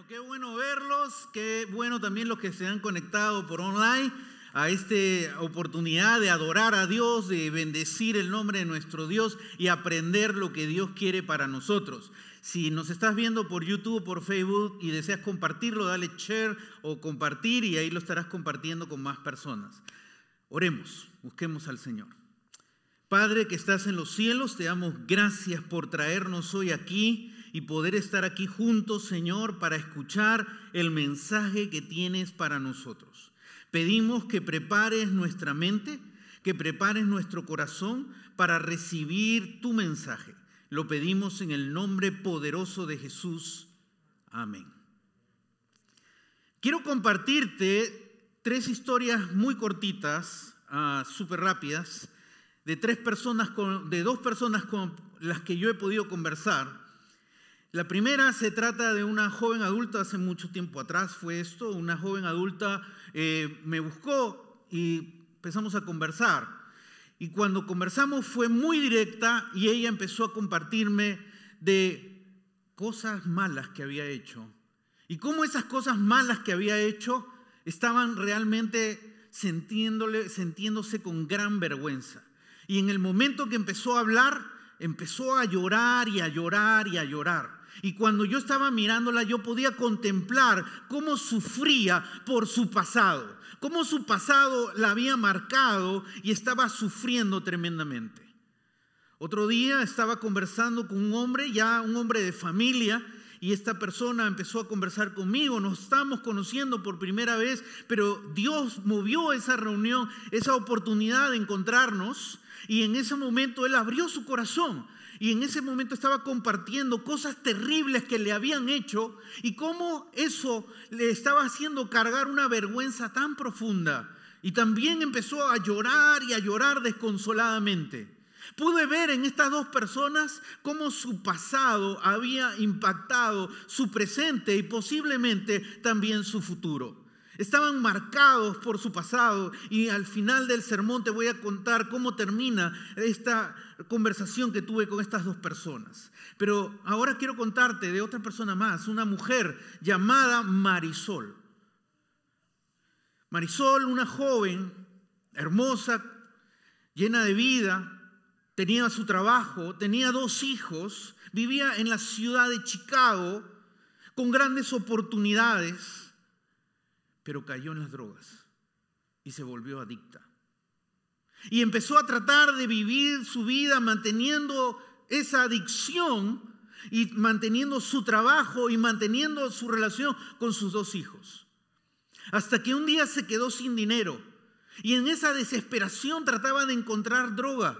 Qué bueno verlos, qué bueno también los que se han conectado por online a esta oportunidad de adorar a Dios, de bendecir el nombre de nuestro Dios y aprender lo que Dios quiere para nosotros. Si nos estás viendo por YouTube o por Facebook y deseas compartirlo, dale share o compartir y ahí lo estarás compartiendo con más personas. Oremos, busquemos al Señor. Padre que estás en los cielos, te damos gracias por traernos hoy aquí y poder estar aquí juntos, Señor, para escuchar el mensaje que tienes para nosotros. Pedimos que prepares nuestra mente, que prepares nuestro corazón para recibir tu mensaje. Lo pedimos en el nombre poderoso de Jesús. Amén. Quiero compartirte 3 historias muy cortitas, súper rápidas, de 2 personas con las que yo he podido conversar. La primera se trata de una joven adulta, hace mucho tiempo atrás fue esto, una joven adulta me buscó y empezamos a conversar. Y cuando conversamos fue muy directa y ella empezó a compartirme de cosas malas que había hecho. Y cómo esas cosas malas que había hecho estaban realmente sintiéndose con gran vergüenza. Y en el momento que empezó a hablar, empezó a llorar y a llorar y a llorar. Y cuando yo estaba mirándola, yo podía contemplar cómo sufría por su pasado, cómo su pasado la había marcado y estaba sufriendo tremendamente. Otro día estaba conversando con un hombre, ya un hombre de familia, y esta persona empezó a conversar conmigo. Nos estábamos conociendo por primera vez, pero Dios movió esa reunión, esa oportunidad de encontrarnos, y en ese momento Él abrió su corazón. Y en ese momento estaba compartiendo cosas terribles que le habían hecho y cómo eso le estaba haciendo cargar una vergüenza tan profunda. Y también empezó a llorar desconsoladamente. Pude ver en estas 2 personas cómo su pasado había impactado su presente y posiblemente también su futuro. Estaban marcados por su pasado y al final del sermón te voy a contar cómo termina esta conversación que tuve con estas 2 personas. Pero ahora quiero contarte de otra persona más, una mujer llamada Marisol. Marisol, una joven hermosa, llena de vida, tenía su trabajo, tenía 2 hijos, vivía en la ciudad de Chicago con grandes oportunidades. Pero cayó en las drogas y se volvió adicta. Y empezó a tratar de vivir su vida manteniendo esa adicción y manteniendo su trabajo y manteniendo su relación con sus 2 hijos. Hasta que un día se quedó sin dinero y en esa desesperación trataba de encontrar droga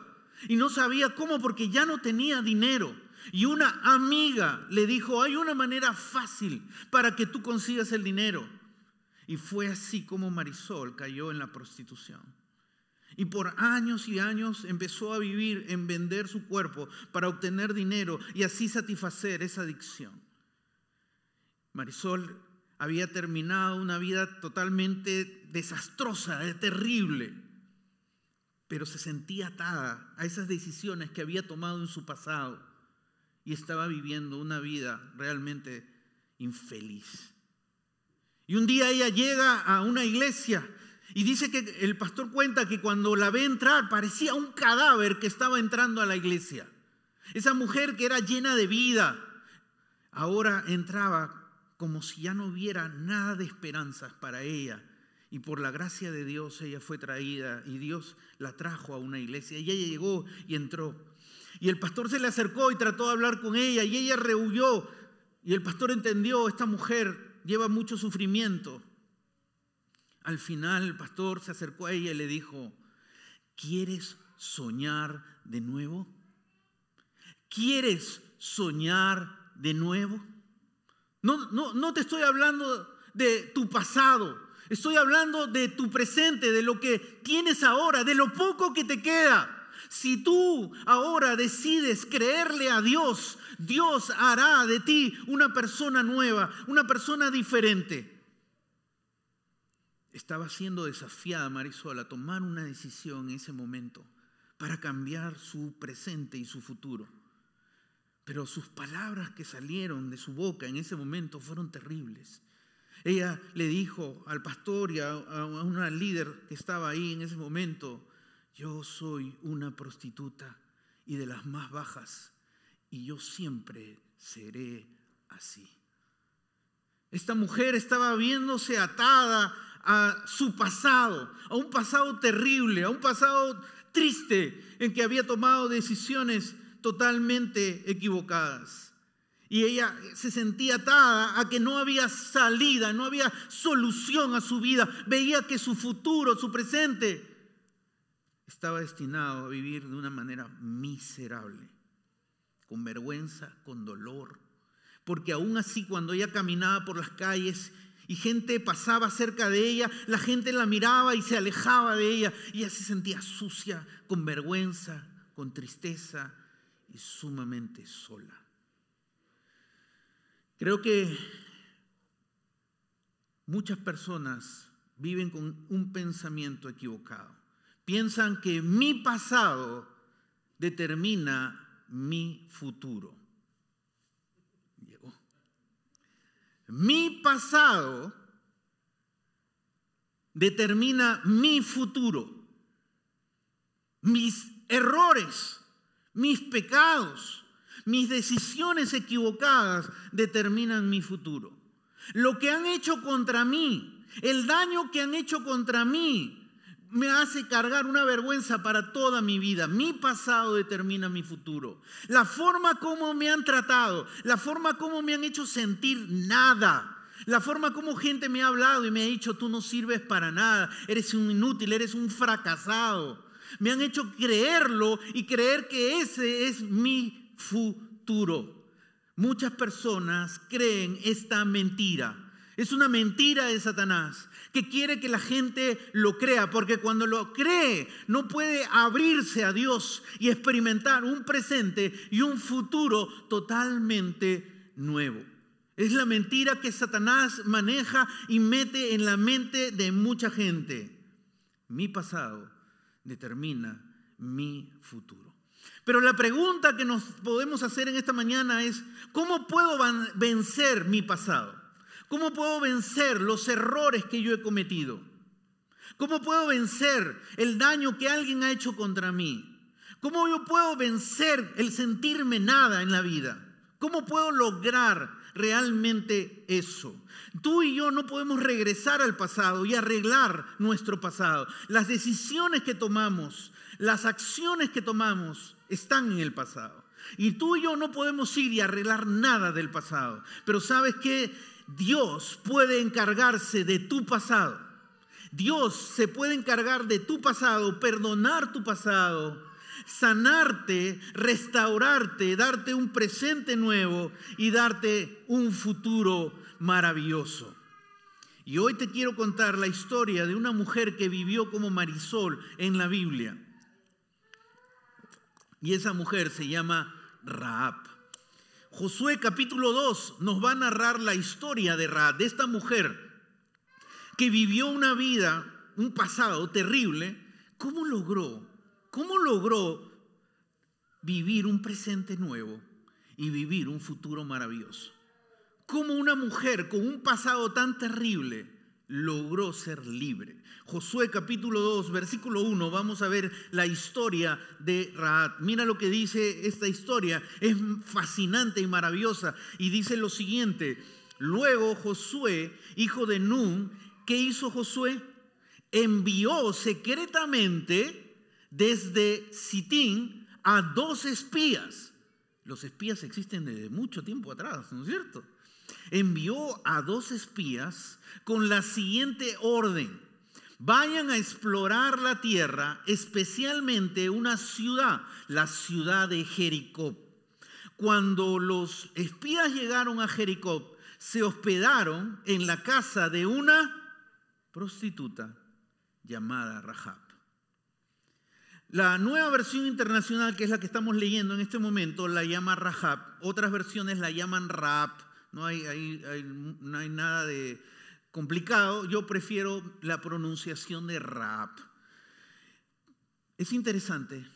y no sabía cómo porque ya no tenía dinero. Y una amiga le dijo, hay una manera fácil para que tú consigas el dinero. Y fue así como Marisol cayó en la prostitución. Y por años y años empezó a vivir en vender su cuerpo para obtener dinero y así satisfacer esa adicción. Marisol había terminado una vida totalmente desastrosa, terrible, pero se sentía atada a esas decisiones que había tomado en su pasado y estaba viviendo una vida realmente infeliz. Y un día ella llega a una iglesia y dice que el pastor cuenta que cuando la ve entrar parecía un cadáver que estaba entrando a la iglesia. Esa mujer que era llena de vida, ahora entraba como si ya no hubiera nada de esperanzas para ella. Y por la gracia de Dios ella fue traída y Dios la trajo a una iglesia. Y ella llegó y entró. Y el pastor se le acercó y trató de hablar con ella y ella rehuyó. Y el pastor entendió, esta mujer lleva mucho sufrimiento. Al final el pastor se acercó a ella y le dijo, ¿quieres soñar de nuevo? ¿Quieres soñar de nuevo? No te estoy hablando de tu pasado. Estoy hablando de tu presente, de lo que tienes ahora, de lo poco que te queda. Si tú ahora decides creerle a Dios, Dios hará de ti una persona nueva, una persona diferente. Estaba siendo desafiada Marisol a tomar una decisión en ese momento para cambiar su presente y su futuro. Pero sus palabras que salieron de su boca en ese momento fueron terribles. Ella le dijo al pastor y a una líder que estaba ahí en ese momento: yo soy una prostituta y de las más bajas, y yo siempre seré así. Esta mujer estaba viéndose atada a su pasado, a un pasado terrible, a un pasado triste en que había tomado decisiones totalmente equivocadas. Y ella se sentía atada a que no había salida, no había solución a su vida. Veía que su futuro, su presente, estaba destinado a vivir de una manera miserable, con vergüenza, con dolor. Porque aún así, cuando ella caminaba por las calles y gente pasaba cerca de ella, la gente la miraba y se alejaba de ella. Y ella se sentía sucia, con vergüenza, con tristeza y sumamente sola. Creo que muchas personas viven con un pensamiento equivocado. Piensan que mi pasado determina mi futuro. Llegó. Mi pasado determina mi futuro. Mis errores, mis pecados, mis decisiones equivocadas determinan mi futuro. Lo que han hecho contra mí, el daño que han hecho contra mí, me hace cargar una vergüenza para toda mi vida. Mi pasado determina mi futuro. La forma como me han tratado, la forma como me han hecho sentir nada, la forma como gente me ha hablado y me ha dicho: tú no sirves para nada, eres un inútil, eres un fracasado. Me han hecho creerlo y creer que ese es mi futuro. Muchas personas creen esta mentira. Es una mentira de Satanás, que quiere que la gente lo crea, porque cuando lo cree no puede abrirse a Dios y experimentar un presente y un futuro totalmente nuevo. Es la mentira que Satanás maneja y mete en la mente de mucha gente. Mi pasado determina mi futuro. Pero la pregunta que nos podemos hacer en esta mañana es: ¿cómo puedo vencer mi pasado? ¿Cómo puedo vencer los errores que yo he cometido? ¿Cómo puedo vencer el daño que alguien ha hecho contra mí? ¿Cómo yo puedo vencer el sentirme nada en la vida? ¿Cómo puedo lograr realmente eso? Tú y yo no podemos regresar al pasado y arreglar nuestro pasado. Las decisiones que tomamos, las acciones que tomamos están en el pasado. Y tú y yo no podemos ir y arreglar nada del pasado. Pero ¿sabes qué? Dios puede encargarse de tu pasado. Dios se puede encargar de tu pasado, perdonar tu pasado, sanarte, restaurarte, darte un presente nuevo y darte un futuro maravilloso. Y hoy te quiero contar la historia de una mujer que vivió como Marisol en la Biblia. Y esa mujer se llama Rahab. Josué capítulo 2 nos va a narrar la historia de Rahab, de esta mujer que vivió una vida, un pasado terrible. ¿Cómo logró vivir un presente nuevo y vivir un futuro maravilloso? ¿Cómo una mujer con un pasado tan terrible logró ser libre? Josué capítulo 2, versículo 1, vamos a ver la historia de Rahab. Mira lo que dice esta historia, es fascinante y maravillosa. Y dice lo siguiente: luego Josué, hijo de Nun, ¿qué hizo Josué? Envió secretamente desde Sitín a 2 espías. Los espías existen desde mucho tiempo atrás, ¿no es cierto? Envió a 2 espías con la siguiente orden: vayan a explorar la tierra, especialmente una ciudad, la ciudad de Jericó. Cuando los espías llegaron a Jericó, se hospedaron en la casa de una prostituta llamada Rahab. La nueva versión internacional, que es la que estamos leyendo en este momento, la llama Rahab. Otras versiones la llaman Rahab. No hay nada de complicado. Yo prefiero la pronunciación de Rahab. Es interesante.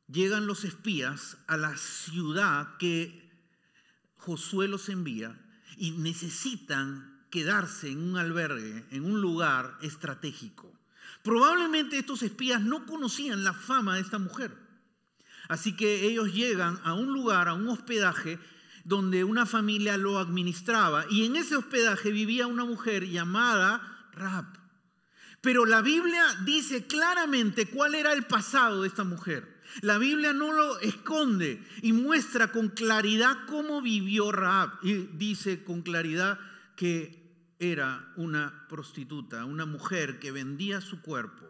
Llegan los espías a la ciudad que Josué los envía y necesitan quedarse en un albergue, en un lugar estratégico. Probablemente estos espías no conocían la fama de esta mujer. Así que ellos llegan a un lugar, a un hospedaje, donde una familia lo administraba. Y en ese hospedaje vivía una mujer llamada Rahab. Pero la Biblia dice claramente cuál era el pasado de esta mujer. La Biblia no lo esconde y muestra con claridad cómo vivió Rahab. Y dice con claridad que era una prostituta, una mujer que vendía su cuerpo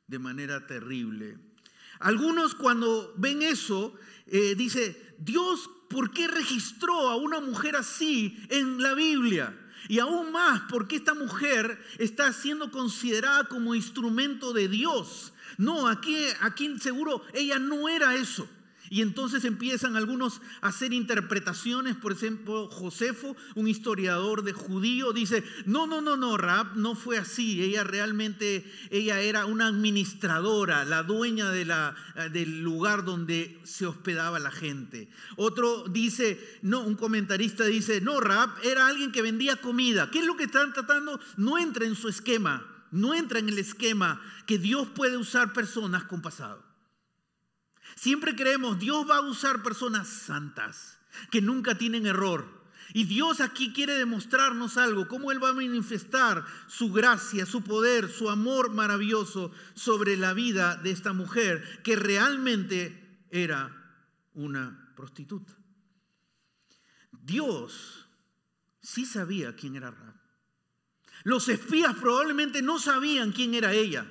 de manera terrible. Algunos cuando ven eso, dice, Dios, ¿por qué registró a una mujer así en la Biblia? Y aún más, ¿por qué esta mujer está siendo considerada como instrumento de Dios? No, aquí seguro ella no era eso. Y entonces empiezan algunos a hacer interpretaciones. Por ejemplo, Josefo, un historiador de judío, dice, no, Rahab no fue así. Ella era una administradora, la dueña del lugar donde se hospedaba la gente. Otro dice, no, un comentarista dice, no, Rahab era alguien que vendía comida. ¿Qué es lo que están tratando? No entra en su esquema, no entra en el esquema que Dios puede usar personas con pasado. Siempre creemos, Dios va a usar personas santas, que nunca tienen error. Y Dios aquí quiere demostrarnos algo, cómo Él va a manifestar su gracia, su poder, su amor maravilloso sobre la vida de esta mujer, que realmente era una prostituta. Dios sí sabía quién era Rahab. Los espías probablemente no sabían quién era ella,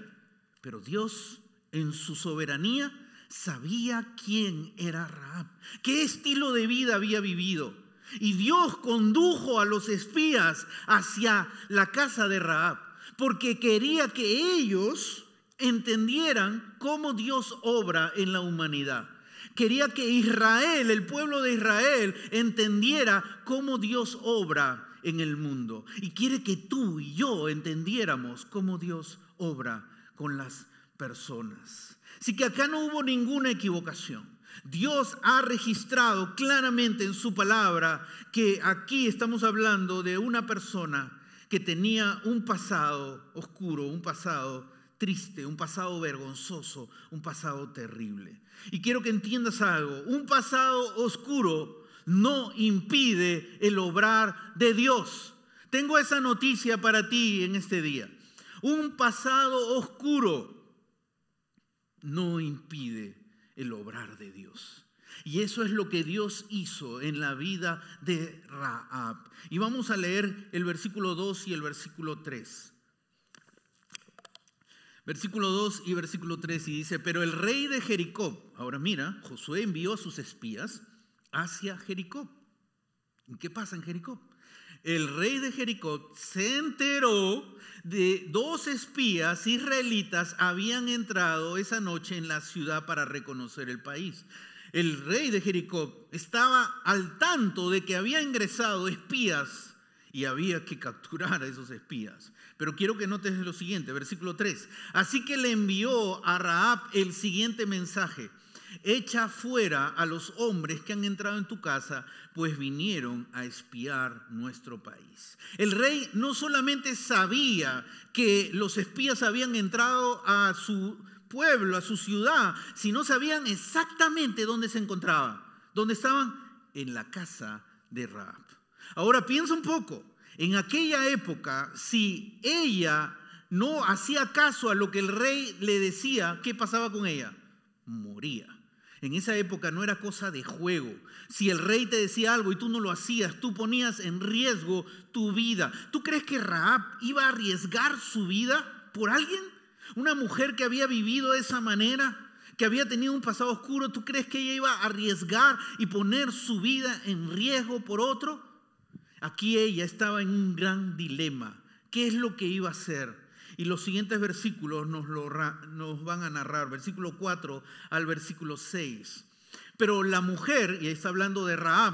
pero Dios en su soberanía sabía quién era Rahab, qué estilo de vida había vivido. Y Dios condujo a los espías hacia la casa de Rahab, porque quería que ellos entendieran cómo Dios obra en la humanidad. Quería que Israel, el pueblo de Israel, entendiera cómo Dios obra en el mundo. Y quiere que tú y yo entendiéramos cómo Dios obra con las personas. Así que acá no hubo ninguna equivocación. Dios ha registrado claramente en su palabra que aquí estamos hablando de una persona que tenía un pasado oscuro, un pasado triste, un pasado vergonzoso, un pasado terrible. Y quiero que entiendas algo, un pasado oscuro no impide el obrar de Dios. Tengo esa noticia para ti en este día. Un pasado oscuro no impide el obrar de Dios. Y eso es lo que Dios hizo en la vida de Rahab. Y vamos a leer el versículo 2 y el versículo 3. Versículo 2 y versículo 3 y dice, pero el rey de Jericó, ahora mira, Josué envió a sus espías hacia Jericó. ¿Y qué pasa en Jericó? El rey de Jericó se enteró de 2 espías israelitas habían entrado esa noche en la ciudad para reconocer el país. El rey de Jericó estaba al tanto de que había ingresado espías y había que capturar a esos espías. Pero quiero que notes lo siguiente, versículo 3. Así que le envió a Rahab el siguiente mensaje. Echa fuera a los hombres que han entrado en tu casa, pues vinieron a espiar nuestro país. El rey no solamente sabía que los espías habían entrado a su pueblo, a su ciudad, sino sabían exactamente dónde se encontraban. ¿Dónde estaban? En la casa de Rahab. Ahora piensa un poco, en aquella época, si ella no hacía caso a lo que el rey le decía, ¿qué pasaba con ella? Moría. En esa época no era cosa de juego. Si el rey te decía algo y tú no lo hacías, tú ponías en riesgo tu vida. ¿Tú crees que Rahab iba a arriesgar su vida por alguien? Una mujer que había vivido de esa manera, que había tenido un pasado oscuro, ¿tú crees que ella iba a arriesgar y poner su vida en riesgo por otro? Aquí ella estaba en un gran dilema. ¿Qué es lo que iba a hacer? Y los siguientes versículos nos van a narrar, versículo 4 al versículo 6. Pero la mujer, y está hablando de Rahab,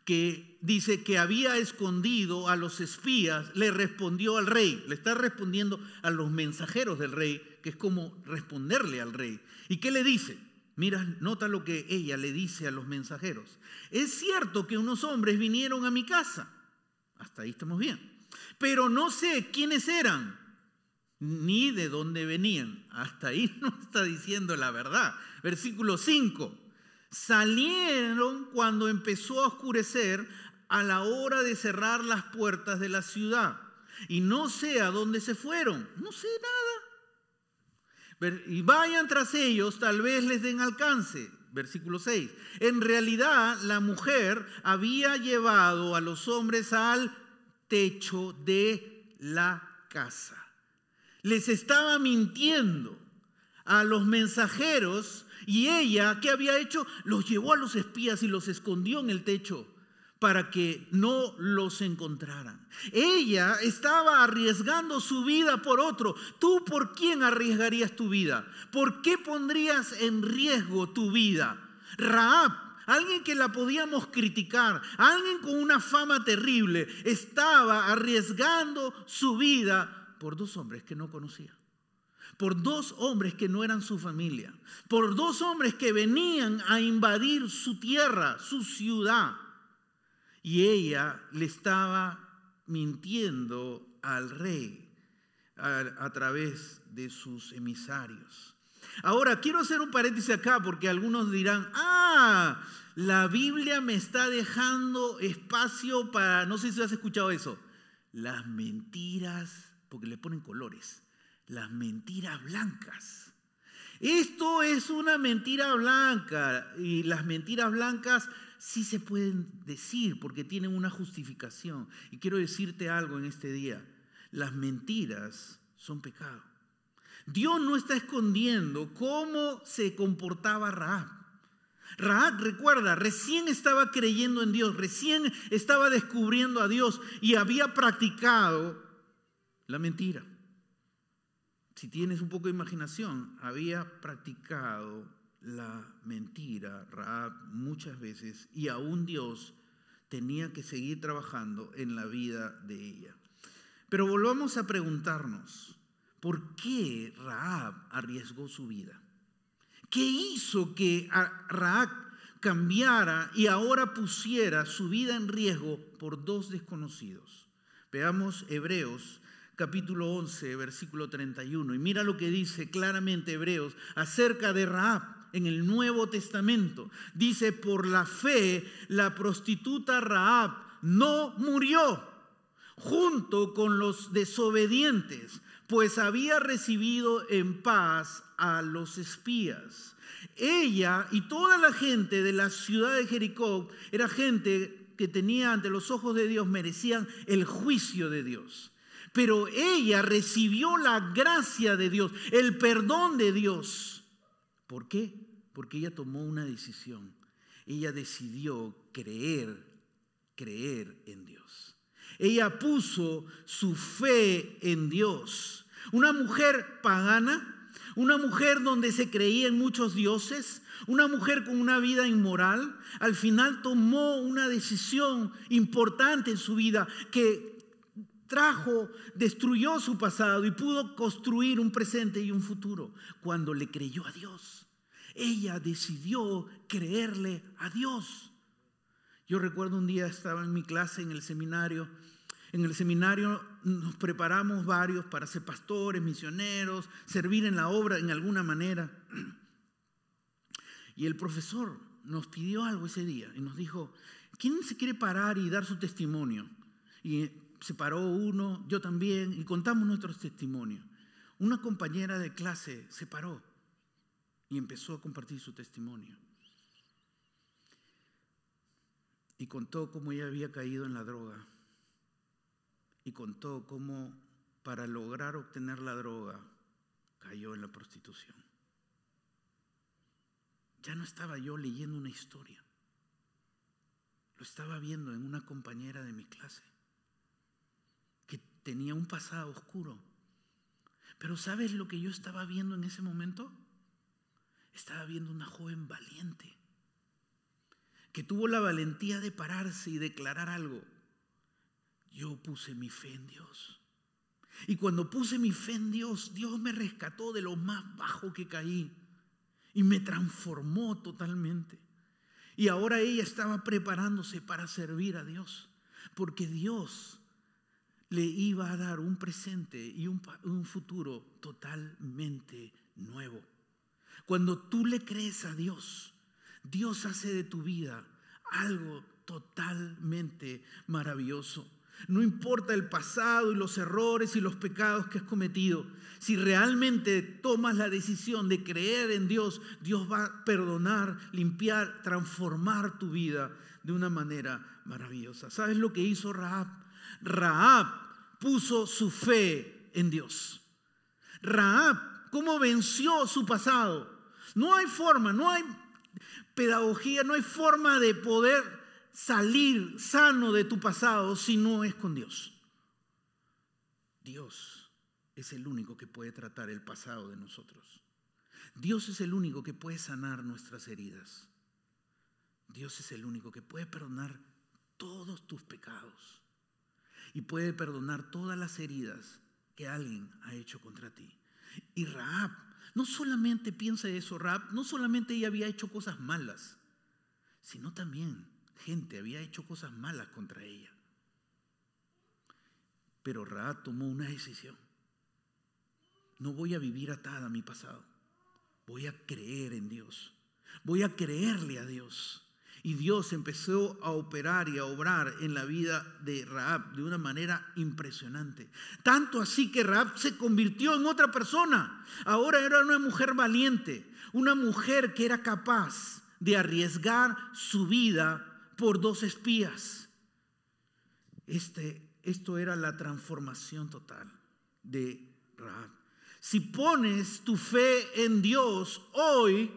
que dice que había escondido a los espías, le respondió al rey. Le está respondiendo a los mensajeros del rey, que es como responderle al rey. ¿Y qué le dice? Mira, nota lo que ella le dice a los mensajeros. Es cierto que unos hombres vinieron a mi casa. Hasta ahí estamos bien. Pero no sé quiénes eran, ni de dónde venían. Hasta ahí no está diciendo la verdad. Versículo 5. Salieron cuando empezó a oscurecer a la hora de cerrar las puertas de la ciudad. Y no sé a dónde se fueron. No sé nada. Y vayan tras ellos, tal vez les den alcance. Versículo 6. En realidad, la mujer había llevado a los hombres al techo de la casa. Les estaba mintiendo a los mensajeros y ella, ¿qué había hecho? Los llevó a los espías y los escondió en el techo para que no los encontraran. Ella estaba arriesgando su vida por otro. ¿Tú por quién arriesgarías tu vida? ¿Por qué pondrías en riesgo tu vida? Rahab, alguien que la podíamos criticar, alguien con una fama terrible, estaba arriesgando su vida por dos hombres que no conocía. Por dos hombres que no eran su familia. Por dos hombres que venían a invadir su tierra, su ciudad. Y ella le estaba mintiendo al rey a través de sus emisarios. Ahora, quiero hacer un paréntesis acá porque algunos dirán, la Biblia me está dejando espacio para, no sé si has escuchado eso, las mentiras, porque le ponen colores, las mentiras blancas. Esto es una mentira blanca y las mentiras blancas sí se pueden decir porque tienen una justificación. Y quiero decirte algo en este día, las mentiras son pecado. Dios no está escondiendo cómo se comportaba Rahab. Rahab, recuerda, recién estaba creyendo en Dios, recién estaba descubriendo a Dios y había practicado la mentira. Si tienes un poco de imaginación, había practicado la mentira Rahab muchas veces y aún Dios tenía que seguir trabajando en la vida de ella. Pero volvamos a preguntarnos, ¿por qué Rahab arriesgó su vida? ¿Qué hizo que Rahab cambiara y ahora pusiera su vida en riesgo por dos desconocidos? Veamos Hebreos capítulo 11, versículo 31. Y mira lo que dice claramente Hebreos acerca de Rahab en el Nuevo Testamento. Dice, por la fe, la prostituta Rahab no murió junto con los desobedientes, pues había recibido en paz a los espías. Ella y toda la gente de la ciudad de Jericó era gente que tenía ante los ojos de Dios, merecían el juicio de Dios. Pero ella recibió la gracia de Dios, el perdón de Dios. ¿Por qué? Porque ella tomó una decisión. Ella decidió creer en Dios. Ella puso su fe en Dios. Una mujer pagana, una mujer donde se creía en muchos dioses, una mujer con una vida inmoral, al final tomó una decisión importante en su vida que destruyó su pasado y pudo construir un presente y un futuro cuando le creyó a Dios. Ella decidió creerle a Dios. Yo recuerdo un día estaba en mi clase en el seminario. En el seminario nos preparamos varios para ser pastores, misioneros, servir en la obra en alguna manera. Y el profesor nos pidió algo ese día y nos dijo, ¿quién se quiere parar y dar su testimonio? Y se paró uno, yo también, y contamos nuestros testimonios. Una compañera de clase se paró y empezó a compartir su testimonio. Y contó cómo ella había caído en la droga. Y contó cómo para lograr obtener la droga cayó en la prostitución. Ya no estaba yo leyendo una historia. Lo estaba viendo en una compañera de mi clase que tenía un pasado oscuro. Pero ¿sabes lo que yo estaba viendo en ese momento? Estaba viendo una joven valiente que tuvo la valentía de pararse y declarar algo. Yo puse mi fe en Dios. Y cuando puse mi fe en Dios, Dios me rescató de lo más bajo que caí. y me transformó totalmente. Y ahora ella estaba preparándose para servir a Dios, porque Dios le iba a dar un presente y un futuro totalmente nuevo. Cuando tú le crees a Dios, Dios hace de tu vida algo totalmente maravilloso. No importa el pasado y los errores y los pecados que has cometido. Si realmente tomas la decisión de creer en Dios, Dios va a perdonar, limpiar, transformar tu vida de una manera maravillosa. ¿Sabes lo que hizo Rahab? Rahab puso su fe en Dios. Rahab, ¿cómo venció su pasado? No hay forma, no hay pedagogía, no hay forma de poder salir sano de tu pasado si no es con Dios. Dios es el único que puede tratar el pasado de nosotros. Dios es el único que puede sanar nuestras heridas. Dios es el único que puede perdonar todos tus pecados y puede perdonar todas las heridas que alguien ha hecho contra ti. Y Rahab, no solamente piensa eso, Rahab, no solamente ella había hecho cosas malas, sino también gente había hecho cosas malas contra ella. Pero Rahab tomó una decisión. No voy a vivir atada a mi pasado. Voy a creer en Dios. Voy a creerle a Dios. Y Dios empezó a operar y a obrar en la vida de Rahab de una manera impresionante. Tanto así que Rahab se convirtió en otra persona. Ahora era una mujer valiente, una mujer que era capaz de arriesgar su vida por 2 espías. Esto era la transformación total de Rahab. Si pones tu fe en Dios hoy,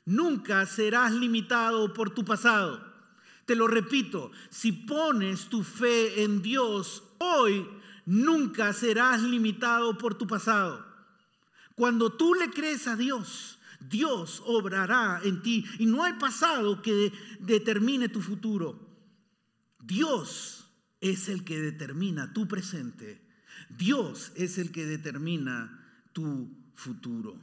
nunca serás limitado por tu pasado. Te lo repito, si pones tu fe en Dios hoy, nunca serás limitado por tu pasado. Cuando tú le crees a Dios, Dios obrará en ti y no hay pasado que determine tu futuro. Dios es el que determina tu presente. Dios es el que determina tu futuro.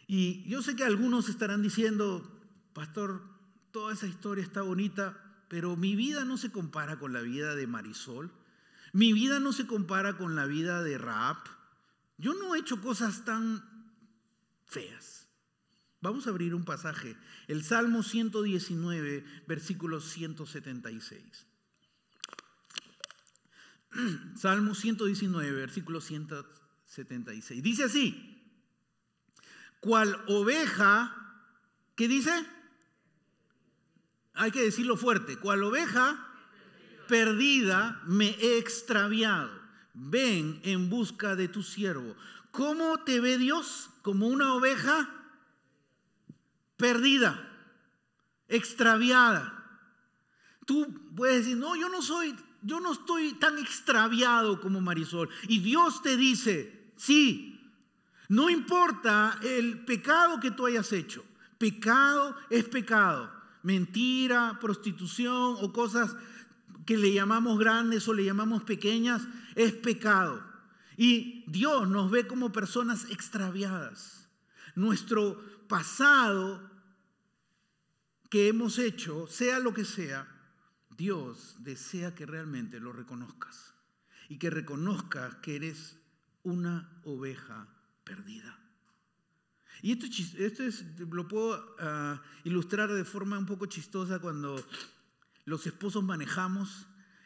Y yo sé que algunos estarán diciendo, pastor, toda esa historia está bonita, pero mi vida no se compara con la vida de Marisol. Mi vida no se compara con la vida de Rahab. Yo no he hecho cosas tan feas. Vamos a abrir un pasaje, el Salmo 119, versículo 176. Salmo 119, versículo 176. Dice así: cual oveja, ¿qué dice? Hay que decirlo fuerte. Cual oveja perdida me he extraviado. Ven en busca de tu siervo. ¿Cómo te ve Dios? Como una oveja perdida, extraviada. Tú puedes decir, no, yo no estoy tan extraviado como Marisol. Y Dios te dice, sí, no importa el pecado que tú hayas hecho. Pecado es pecado. Mentira, prostitución o cosas que le llamamos grandes o le llamamos pequeñas, es pecado. Y Dios nos ve como personas extraviadas. Nuestro pasado que hemos hecho, sea lo que sea, Dios desea que realmente lo reconozcas y que reconozcas que eres una oveja perdida. Y esto lo puedo ilustrar de forma un poco chistosa cuando los esposos manejamos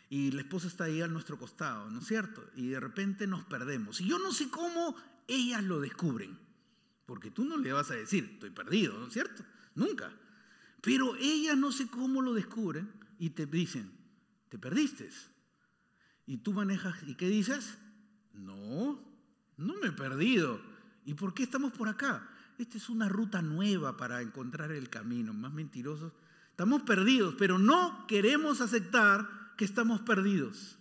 y la esposa está ahí a nuestro costado, ¿no es cierto? Y de repente nos perdemos. Y yo no sé cómo ellas lo descubren, porque tú no le vas a decir, estoy perdido, ¿no es cierto? Nunca. Pero ellas no sé cómo lo descubren y te dicen, te perdiste. Y tú manejas, ¿y qué dices? No me he perdido. ¿Y por qué estamos por acá? Esta es una ruta nueva para encontrar el camino. Más mentirosos. Estamos perdidos, pero no queremos aceptar que estamos perdidos.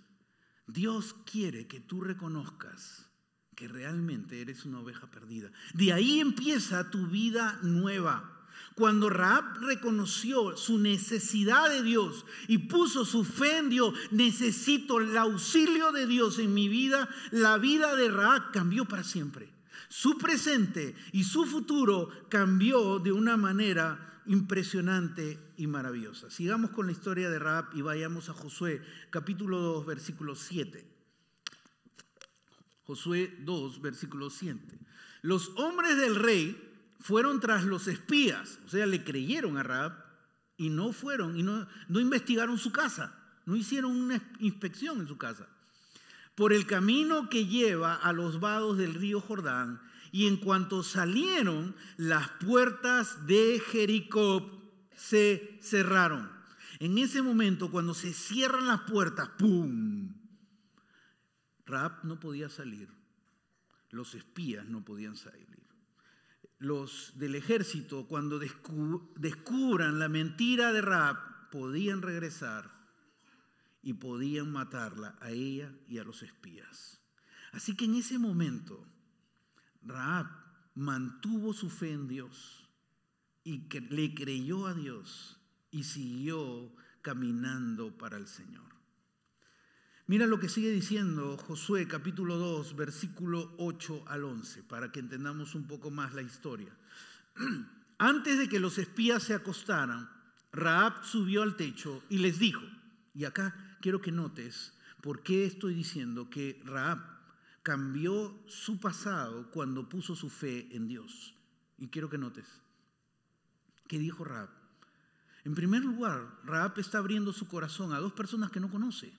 Dios quiere que tú reconozcas que realmente eres una oveja perdida. De ahí empieza tu vida nueva. Cuando Rahab reconoció su necesidad de Dios y puso su fe en Dios, necesito el auxilio de Dios en mi vida, la vida de Rahab cambió para siempre. Su presente y su futuro cambió de una manera impresionante y maravillosa. Sigamos con la historia de Rahab y vayamos a Josué, capítulo 2, versículo 7. Josué 2, versículo 7. Los hombres del rey fueron tras los espías, o sea, le creyeron a Rahab y no fueron y no investigaron su casa, no hicieron una inspección en su casa. Por el camino que lleva a los vados del río Jordán, y en cuanto salieron, las puertas de Jericó se cerraron. En ese momento, cuando se cierran las puertas, ¡pum!, Rahab no podía salir, los espías no podían salir. Los del ejército, cuando descubran la mentira de Rahab, podían regresar y podían matarla a ella y a los espías. Así que en ese momento, Rahab mantuvo su fe en Dios y le creyó a Dios y siguió caminando para el Señor. Mira lo que sigue diciendo Josué capítulo 2, versículo 8 al 11, para que entendamos un poco más la historia. Antes de que los espías se acostaran, Rahab subió al techo y les dijo, y acá quiero que notes por qué estoy diciendo que Rahab cambió su pasado cuando puso su fe en Dios. Y quiero que notes, ¿qué dijo Rahab? En primer lugar, Rahab está abriendo su corazón a dos personas que no conoce.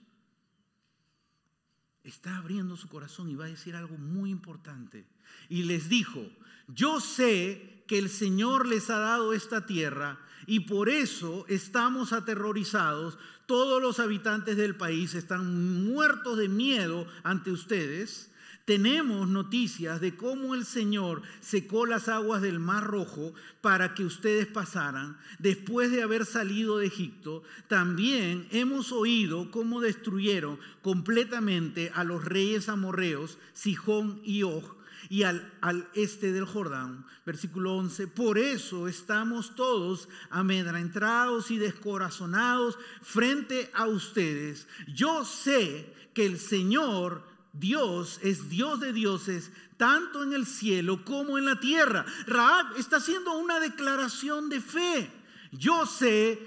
Está abriendo su corazón y va a decir algo muy importante. Y les dijo, yo sé que el Señor les ha dado esta tierra y por eso estamos aterrorizados. Todos los habitantes del país están muertos de miedo ante ustedes. Tenemos noticias de cómo el Señor secó las aguas del Mar Rojo para que ustedes pasaran después de haber salido de Egipto. También hemos oído cómo destruyeron completamente a los reyes amorreos, Sihón y Og, y al este del Jordán. Versículo 11, por eso estamos todos amedrentados y descorazonados frente a ustedes. Yo sé que el Señor Dios es Dios de dioses, tanto en el cielo como en la tierra. Rahab está haciendo una declaración de fe. Yo sé,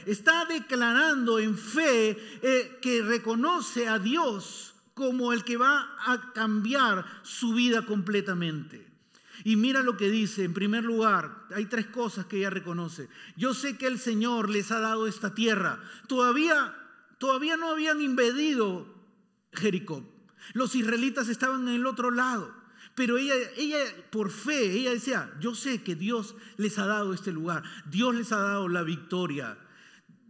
está declarando en fe que reconoce a Dios como el que va a cambiar su vida completamente. Y mira lo que dice, en primer lugar, hay tres cosas que ella reconoce. Yo sé que el Señor les ha dado esta tierra. Todavía no habían invadido Jericó. Los israelitas estaban en el otro lado. Pero ella por fe, ella decía, yo sé que Dios les ha dado este lugar. Dios les ha dado la victoria.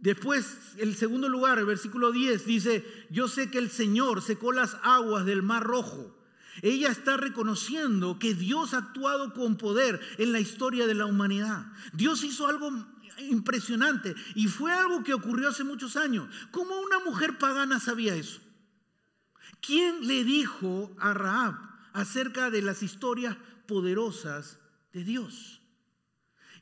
Después, el segundo lugar, el versículo 10 dice, yo sé que el Señor secó las aguas del Mar Rojo. Ella está reconociendo que Dios ha actuado con poder en la historia de la humanidad. Dios hizo algo impresionante y fue algo que ocurrió hace muchos años. ¿Cómo una mujer pagana sabía eso? ¿Quién le dijo a Rahab acerca de las historias poderosas de Dios?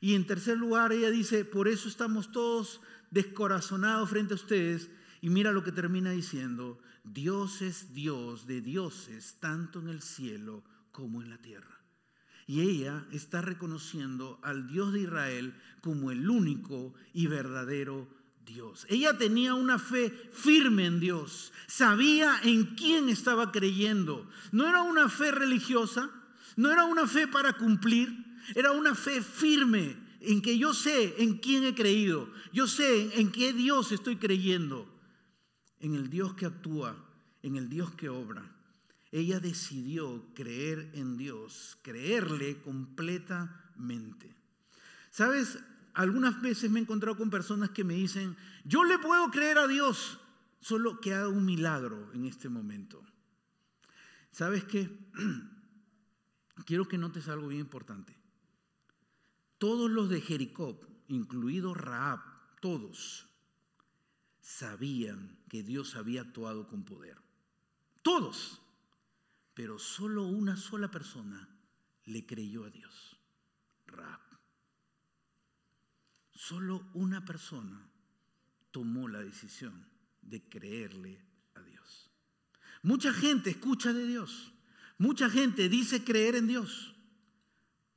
Y en tercer lugar, ella dice, por eso estamos todos descorazonados frente a ustedes. Y mira lo que termina diciendo, Dios es Dios de dioses, tanto en el cielo como en la tierra. Y ella está reconociendo al Dios de Israel como el único y verdadero Dios. Ella tenía una fe firme en Dios, sabía en quién estaba creyendo. No era una fe religiosa, no era una fe para cumplir, era una fe firme en que yo sé en quién he creído, yo sé en qué Dios estoy creyendo, en el Dios que actúa, en el Dios que obra. Ella decidió creer en Dios, creerle completamente. ¿Sabes? Algunas veces me he encontrado con personas que me dicen, yo le puedo creer a Dios, solo que haga un milagro en este momento. ¿Sabes qué? Quiero que notes algo bien importante. Todos los de Jericó, incluido Rahab, todos sabían que Dios había actuado con poder. Todos. Pero solo una sola persona le creyó a Dios, Rahab. Solo una persona tomó la decisión de creerle a Dios. Mucha gente escucha de Dios. Mucha gente dice creer en Dios,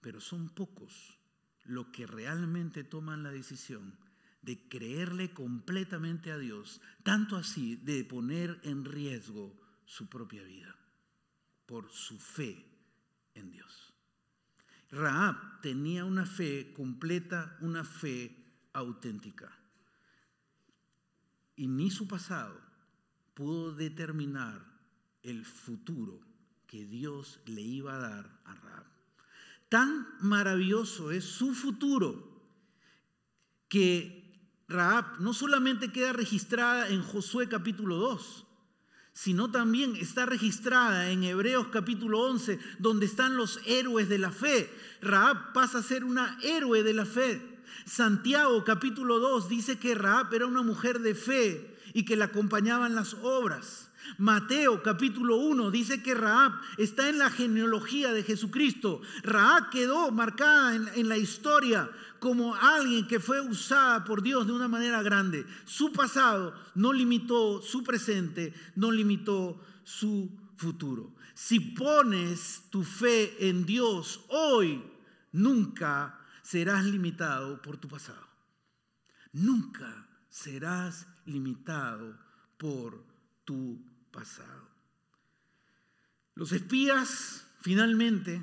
pero son pocos los que realmente toman la decisión de creerle completamente a Dios, tanto así de poner en riesgo su propia vida por su fe en Dios. Rahab tenía una fe completa, una fe auténtica. Y ni su pasado pudo determinar el futuro que Dios le iba a dar a Rahab. Tan maravilloso es su futuro que Rahab no solamente queda registrada en Josué capítulo 2, sino también está registrada en Hebreos capítulo 11, donde están los héroes de la fe. Rahab pasa a ser una héroe de la fe. Santiago capítulo 2 dice que Rahab era una mujer de fe y que la acompañaban las obras. Mateo capítulo 1 dice que Rahab está en la genealogía de Jesucristo. Rahab quedó marcada en la historia como alguien que fue usada por Dios de una manera grande. Su pasado no limitó su presente, no limitó su futuro. Si pones tu fe en Dios hoy, nunca serás limitado por tu pasado. Nunca serás limitado por tu pasado. Los espías finalmente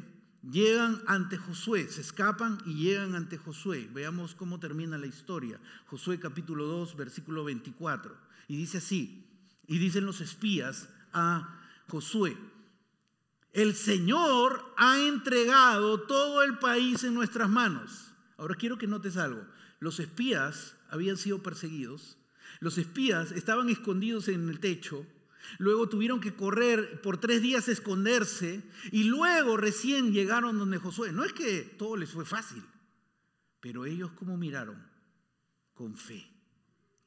llegan ante Josué, se escapan y llegan ante Josué. Veamos cómo termina la historia. Josué capítulo 2, versículo 24. Y dice así, y dicen los espías a Josué: el Señor ha entregado todo el país en nuestras manos. Ahora quiero que notes algo. Los espías habían sido perseguidos. Los espías estaban escondidos en el techo. Luego tuvieron que correr por 3 días a esconderse. Y luego recién llegaron donde Josué. No es que todo les fue fácil. Pero ellos como miraron con fe,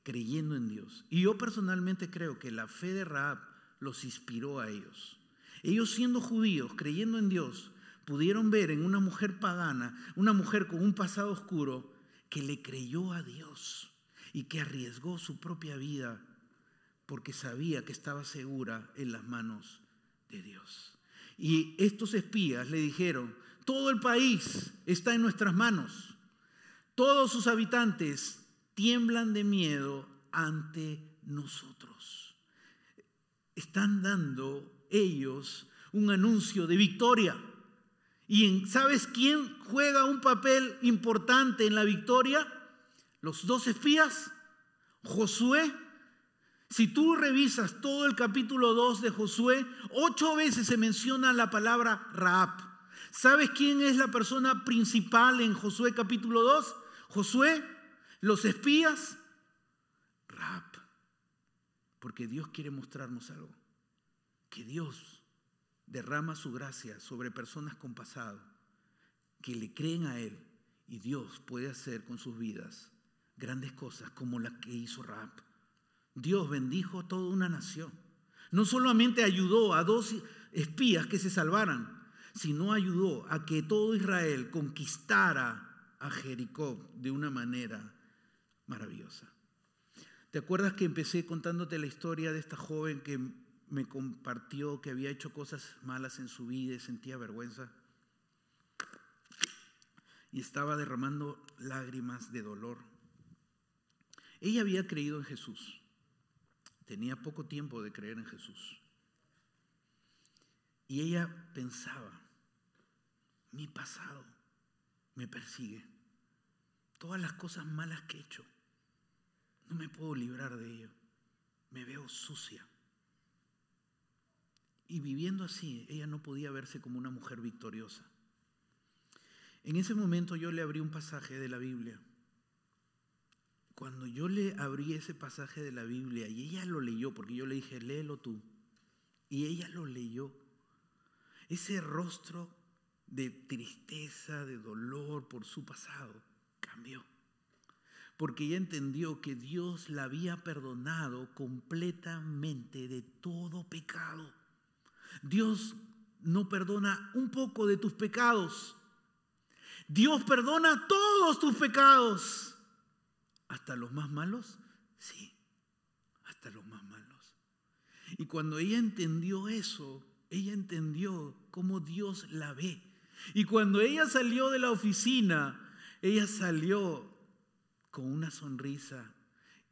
creyendo en Dios. Y yo personalmente creo que la fe de Rahab los inspiró a ellos. Ellos siendo judíos, creyendo en Dios, pudieron ver en una mujer pagana, una mujer con un pasado oscuro, que le creyó a Dios y que arriesgó su propia vida porque sabía que estaba segura en las manos de Dios. Y estos espías le dijeron: todo el país está en nuestras manos. Todos sus habitantes tiemblan de miedo ante nosotros. Están dando ellos un anuncio de victoria. ¿Y sabes quién juega un papel importante en la victoria? Los 2 espías, Josué. Si tú revisas todo el capítulo 2 de Josué, 8 veces se menciona la palabra Rahab. ¿Sabes quién es la persona principal en Josué capítulo 2? Josué, los espías, Rahab. Porque Dios quiere mostrarnos algo. Que Dios derrama su gracia sobre personas con pasado que le creen a Él, y Dios puede hacer con sus vidas grandes cosas como la que hizo Rahab. Dios bendijo a toda una nación. No solamente ayudó a 2 espías que se salvaran, sino ayudó a que todo Israel conquistara a Jericó de una manera maravillosa. ¿Te acuerdas que empecé contándote la historia de esta joven que me compartió que había hecho cosas malas en su vida y sentía vergüenza? Y estaba derramando lágrimas de dolor. Ella había creído en Jesús. Tenía poco tiempo de creer en Jesús. Y ella pensaba: mi pasado me persigue. Todas las cosas malas que he hecho, no me puedo librar de ello. Me veo sucia. Y viviendo así, ella no podía verse como una mujer victoriosa. En ese momento yo le abrí un pasaje de la Biblia. Cuando yo le abrí ese pasaje de la Biblia y ella lo leyó, porque yo le dije: léelo tú, y ella lo leyó, ese rostro de tristeza, de dolor por su pasado, cambió. Porque ella entendió que Dios la había perdonado completamente de todo pecado. Dios no perdona un poco de tus pecados. Dios perdona todos tus pecados. ¿Hasta los más malos? Sí, hasta los más malos. Y cuando ella entendió eso, Ella entendió cómo Dios la ve. Y cuando ella salió de la oficina, ella salió con una sonrisa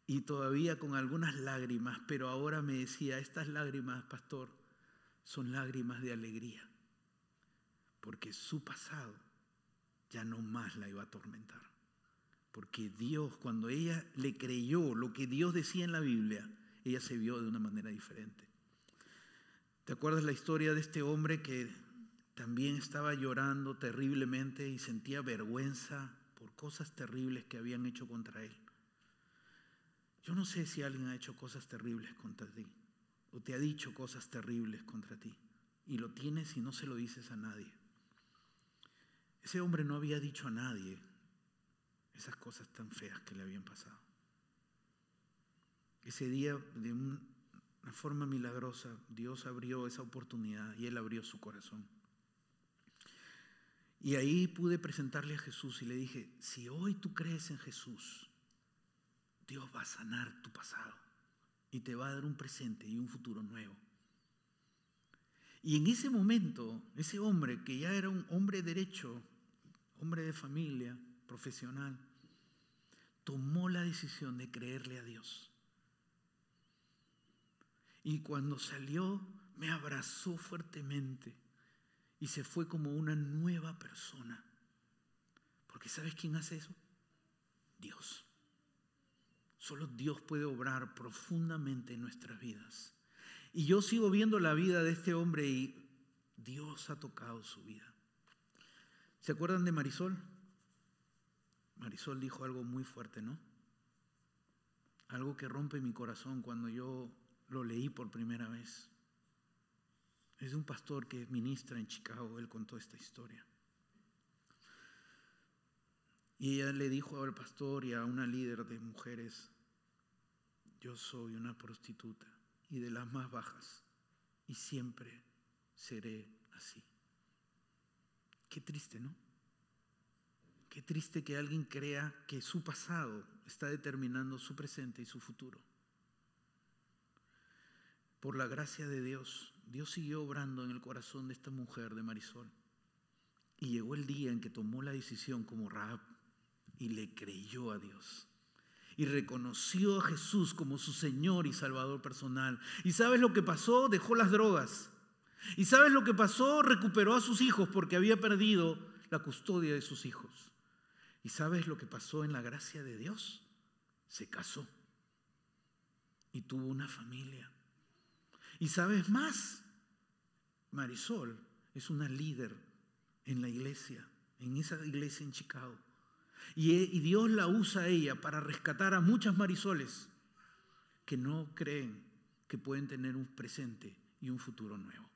y todavía con algunas lágrimas, pero ahora me decía, estas lágrimas, pastor, son lágrimas de alegría, porque su pasado ya no más la iba a atormentar. Porque Dios, cuando ella le creyó lo que Dios decía en la Biblia, ella se vio de una manera diferente. ¿Te acuerdas la historia de este hombre que también estaba llorando terriblemente y sentía vergüenza por cosas terribles que habían hecho contra él? Yo no sé si alguien ha hecho cosas terribles contra ti o te ha dicho cosas terribles contra ti y lo tienes y no se lo dices a nadie. Ese hombre no había dicho a nadie esas cosas tan feas que le habían pasado. Ese día, de una forma milagrosa, Dios abrió esa oportunidad y Él abrió su corazón. Y ahí pude presentarle a Jesús y le dije, si hoy tú crees en Jesús, Dios va a sanar tu pasado y te va a dar un presente y un futuro nuevo. Y en ese momento, ese hombre que ya era un hombre derecho, hombre de familia, profesional, tomó la decisión de creerle a Dios. Y cuando salió, me abrazó fuertemente y se fue como una nueva persona. Porque ¿sabes quién hace eso? Dios. Solo Dios puede obrar profundamente en nuestras vidas. Y yo sigo viendo la vida de este hombre y Dios ha tocado su vida. ¿Se acuerdan de Marisol? Marisol dijo algo muy fuerte, ¿no? Algo que rompe mi corazón cuando yo lo leí por primera vez. Es de un pastor que ministra en Chicago, él contó esta historia. Y ella le dijo al pastor y a una líder de mujeres, yo soy una prostituta y de las más bajas y siempre seré así. Qué triste, ¿no? Qué triste que alguien crea que su pasado está determinando su presente y su futuro. Por la gracia de Dios, Dios siguió obrando en el corazón de esta mujer, de Marisol. Y llegó el día en que tomó la decisión como Rahab y le creyó a Dios. Y reconoció a Jesús como su Señor y Salvador personal. ¿Y sabes lo que pasó? Dejó las drogas. ¿Y sabes lo que pasó? Recuperó a sus hijos porque había perdido la custodia de sus hijos. ¿Y sabes lo que pasó en la gracia de Dios? Se casó y tuvo una familia. ¿Y sabes más? Marisol es una líder en la iglesia, en esa iglesia en Chicago. Y Dios la usa a ella para rescatar a muchas Marisoles que no creen que pueden tener un presente y un futuro nuevo.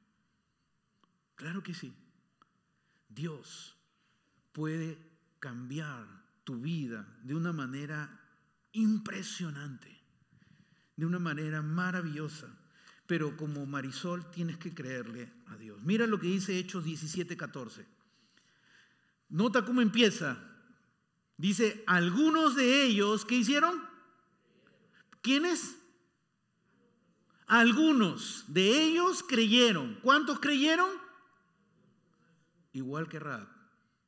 Claro que sí. Dios puede cambiar tu vida de una manera impresionante, de una manera maravillosa. Pero como Marisol tienes que creerle a Dios. Mira lo que dice Hechos 17:14. Nota cómo empieza. Dice, algunos de ellos, ¿qué hicieron? ¿Quiénes? Algunos de ellos creyeron. ¿Cuántos creyeron? Igual que Rahab.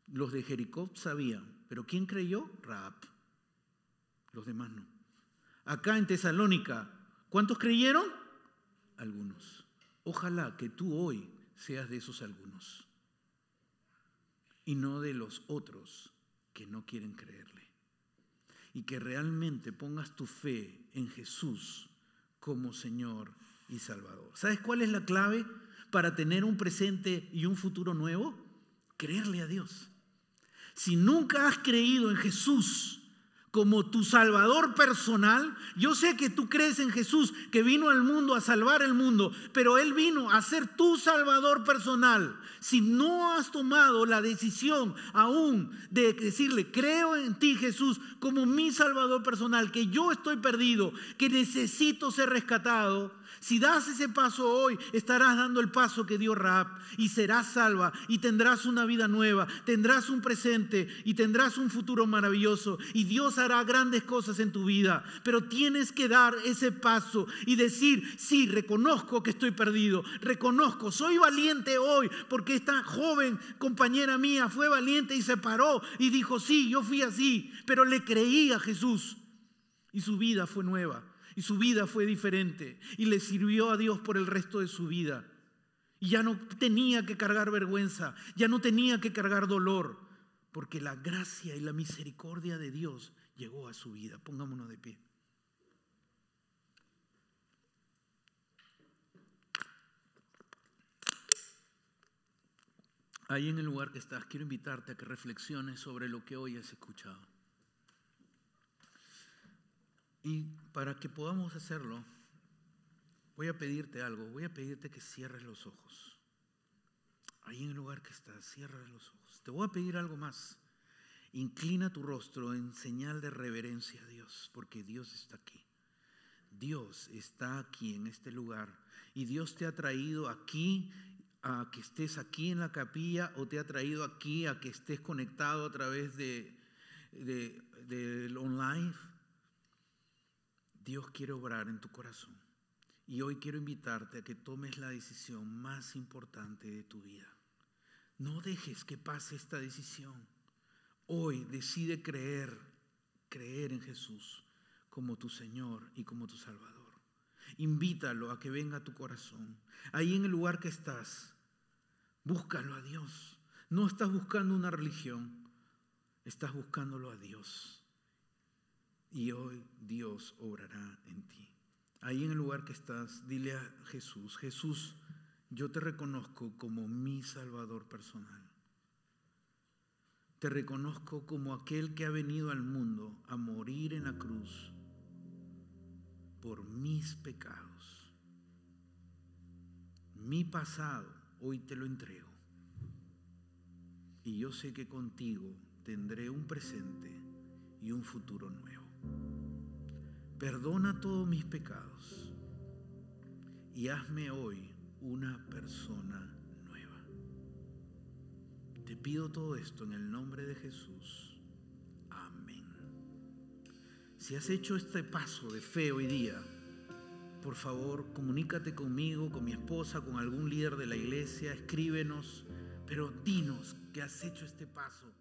Los de Jericó sabían, pero ¿quién creyó? Rahab. Los demás no. Acá en Tesalónica, ¿cuántos creyeron? Algunos. Ojalá que tú hoy seas de esos algunos y no de los otros que no quieren creerle. Y que realmente pongas tu fe en Jesús como Señor y Salvador. ¿Sabes cuál es la clave para tener un presente y un futuro nuevo? Creerle a Dios. Si nunca has creído en Jesús como tu Salvador personal, yo sé que tú crees en Jesús que vino al mundo a salvar el mundo, pero Él vino a ser tu Salvador personal. Si no has tomado la decisión aún de decirle, creo en ti Jesús como mi Salvador personal, que yo estoy perdido, que necesito ser rescatado, Si das ese paso hoy, estarás dando el paso que dio Rahab y serás salva y tendrás una vida nueva, tendrás un presente y tendrás un futuro maravilloso y Dios hará grandes cosas en tu vida. Pero tienes que dar ese paso y decir, sí, reconozco que estoy perdido, reconozco, soy valiente hoy porque esta joven compañera mía fue valiente y se paró y dijo, sí, yo fui así, pero le creí a Jesús y su vida fue nueva. Y su vida fue diferente y le sirvió a Dios por el resto de su vida. Y ya no tenía que cargar vergüenza, ya no tenía que cargar dolor, porque la gracia y la misericordia de Dios llegó a su vida. Pongámonos de pie. Ahí en el lugar que estás, quiero invitarte a que reflexiones sobre lo que hoy has escuchado. Y para que podamos hacerlo, voy a pedirte algo. Voy a pedirte que cierres los ojos. Ahí en el lugar que estás, cierra los ojos. Te voy a pedir algo más. Inclina tu rostro en señal de reverencia a Dios, porque Dios está aquí. Dios está aquí en este lugar. Y Dios te ha traído aquí a que estés aquí en la capilla, o te ha traído aquí a que estés conectado a través del online. Dios quiere obrar en tu corazón y hoy quiero invitarte a que tomes la decisión más importante de tu vida. No dejes que pase esta decisión. Hoy decide creer en Jesús como tu Señor y como tu Salvador. Invítalo a que venga a tu corazón. Ahí en el lugar que estás, búscalo a Dios. No estás buscando una religión, estás buscándolo a Dios. Y hoy Dios obrará en ti. Ahí en el lugar que estás, dile a Jesús, Jesús, yo te reconozco como mi Salvador personal. Te reconozco como aquel que ha venido al mundo a morir en la cruz por mis pecados. Mi pasado hoy te lo entrego. Y yo sé que contigo tendré un presente y un futuro nuevo. Perdona todos mis pecados y hazme hoy una persona nueva. Te pido todo esto en el nombre de Jesús. Amén. Si has hecho este paso de fe hoy día, por favor, comunícate conmigo, con mi esposa, con algún líder de la iglesia, escríbenos, pero dinos que has hecho este paso.